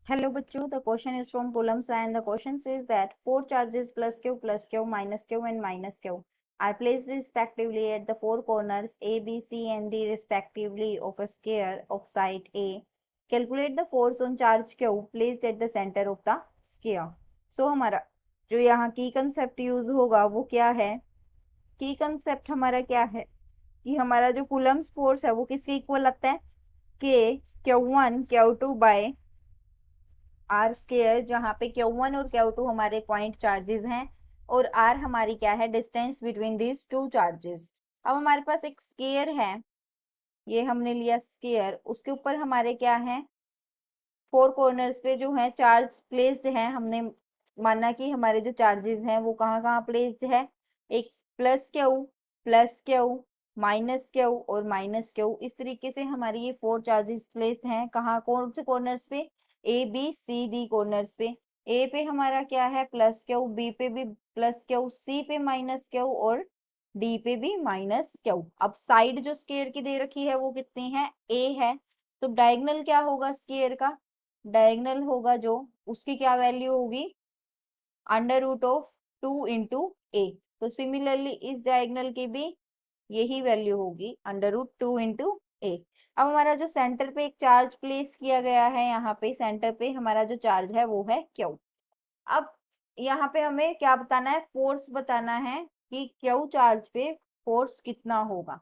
Hello बच्चों, the question is from Coulomb's and the question says that four charges plus q minus q and minus q are placed respectively at the four corners A, B, C and D respectively of a sphere of side A. Calculate the force on charge q placed at the center of the sphere. So हमारा जो यहाँ की concept use होगा वो क्या है? की concept हमारा क्या है कि हमारा जो कूलम्स फोर्स है वो किसके इक्वल आता है? k q1 q2 bye R square, जहां पे Q1 और Q2 हमारे पॉइंट चार्जेस हैं और R हमारी क्या है? Distance between these two charges. अब हमारे पास एक स्केयर है, ये हमने लिया स्केयर, उसके ऊपर हमारे क्या है? फोर कॉर्नर्स पे जो है चार्ज प्लेस्ड है। हमने माना कि हमारे जो चार्जेस हैं वो कहाँ कहाँ प्लेस्ड है? एक प्लस क्यू माइनस क्यू और माइनस क्यू, इस तरीके से हमारी ये फोर चार्जेस प्लेस्ड हैं। कहाँ? कौन से कॉर्नर्स पे? A B C D corners पे। ए पे हमारा क्या है? प्लस क्यू, बी पे भी प्लस क्यू, सी पे माइनस क्यू और डी पे भी माइनस क्यू। अब साइड जो स्केयर की दे रखी है वो कितनी है? ए है। तो डायगोनल क्या होगा स्केयर का? डायगोनल होगा जो, उसकी क्या वैल्यू होगी? अंडर रूट ऑफ 2 इंटू ए। तो सिमिलरली इस डायगोनल की भी यही वैल्यू होगी, अंडर रूट 2 इंटू ए। अब हमारा जो सेंटर पे एक चार्ज प्लेस किया गया है, यहाँ पे सेंटर पे हमारा जो चार्ज है वो है क्यू। अब यहाँ पे हमें क्या बताना है? फोर्स बताना है कि क्यू चार्ज पे फोर्स कितना होगा।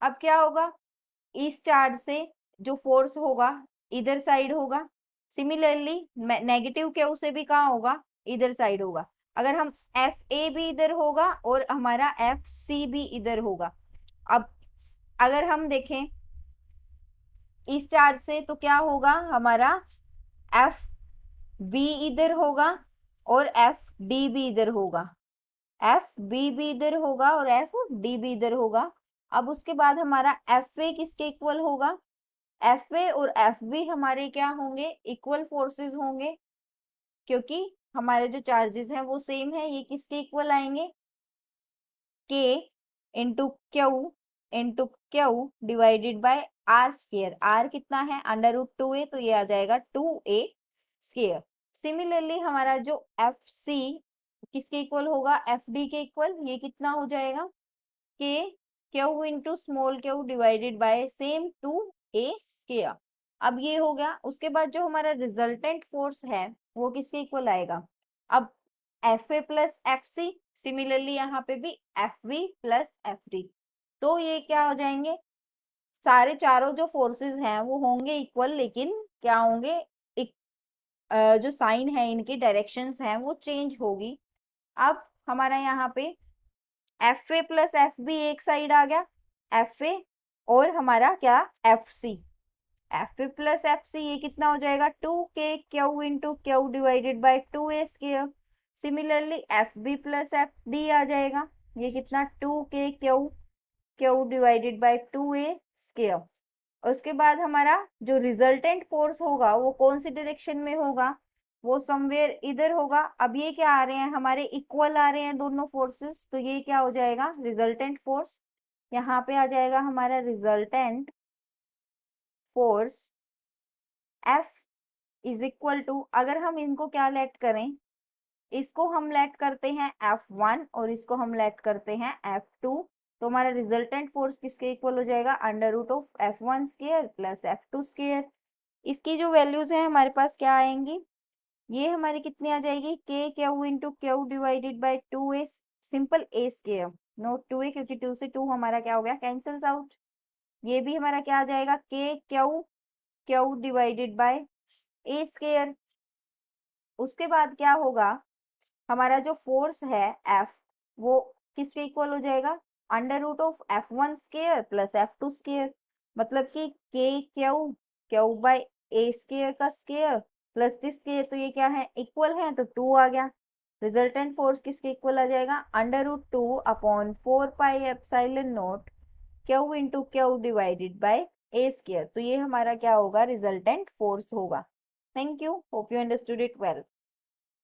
अब क्या होगा? इस चार्ज से जो फोर्स होगा इधर साइड होगा। सिमिलरली नेगेटिव क्यू से भी कहाँ होगा? इधर साइड होगा। अगर हम एफ ए भी इधर होगा और हमारा एफ सी भी इधर होगा। अब अगर हम देखें इस चार्ज से तो क्या होगा? हमारा एफ बी इधर होगा और एफ डी भी इधर होगा। एफ बी भी इधर होगा और एफ डी भी इधर होगा। अब उसके बाद हमारा एफ ए किसके इक्वल होगा? एफ ए और एफ बी हमारे क्या होंगे? इक्वल फोर्सेस होंगे, क्योंकि हमारे जो चार्जेस हैं वो सेम है। ये किसके इक्वल आएंगे? K into Q divided by R square. R कितना है? अंडर रूट 2a, तो ये आ जाएगा 2a स्केयर। सिमिलरली हमारा जो एफ सी किसके इक्वल होगा? एफ डी के इक्वल। ये कितना हो जाएगा? के Q into small Q divided bye same 2a square. अब ये हो गया। उसके बाद जो हमारा रिजल्टेंट फोर्स है वो किसके इक्वल आएगा? अब एफ ए प्लस एफ सी, सिमिलरली यहाँ पे भी F V plus F D. तो ये क्या हो जाएंगे? सारे चारों जो फोर्सेस हैं वो होंगे इक्वल, लेकिन क्या होंगे? एक जो साइन है, इनकी डायरेक्शंस हैं वो चेंज होगी। अब हमारा यहाँ पे एफ ए प्लस एफ बी एक साइड आ गया, एफ ए और हमारा क्या? F c. एफ ए प्लस एफ सी ये कितना हो जाएगा? 2k q into Q divided by 2a square. Similarly f b plus F d आ जाएगा, ये कितना? 2k q q divided by 2a square. उसके बाद हमारा जो रिजल्टेंट फोर्स होगा वो कौन सी डायरेक्शन में होगा? वो समवेयर इधर होगा। अब ये क्या आ रहे हैं? हमारे इक्वल आ रहे हैं दोनों फोर्सेस, तो ये क्या हो जाएगा? Resultant force. यहाँ पे आ जाएगा हमारा resultant force F is equal to, अगर हम इनको क्या लेट करें, इसको हम लेट करते हैं F1 और इसको हम लेट करते हैं F2, तो हमारा रिजल्टेंट फोर्स किसके इक्वल हो जाएगा? Under root of F1 square plus F2 square. इसकी जो वैल्यूज है हमारे पास क्या आएंगी? ये हमारी कितनी आ जाएगी? k Q into Q divided by 2a, simple a square, note 2a, क्योंकि 2 से 2 हमारा क्या हो गया? Cancels out. ये भी हमारा क्या आ जाएगा? k Q q divided by A square. उसके बाद क्या होगा? हमारा जो फोर्स है F, वो किसके इक्वल हो जाएगा? Under root of F1 square plus F2 square. मतलब कि k Q Q by A square का स्क्वायर प्लस दिस स्क्वायर, तो ये क्या है? इक्वल है, तो 2 आ गया। रिजल्टेंट फोर्स किसके इक्वल आ जाएगा? Under root 2 upon 4 pi epsilon not Q into Q divided by A square. तो ये हमारा क्या होगा? रिजल्टेंट फोर्स होगा। Thank you. Hope you understood it well.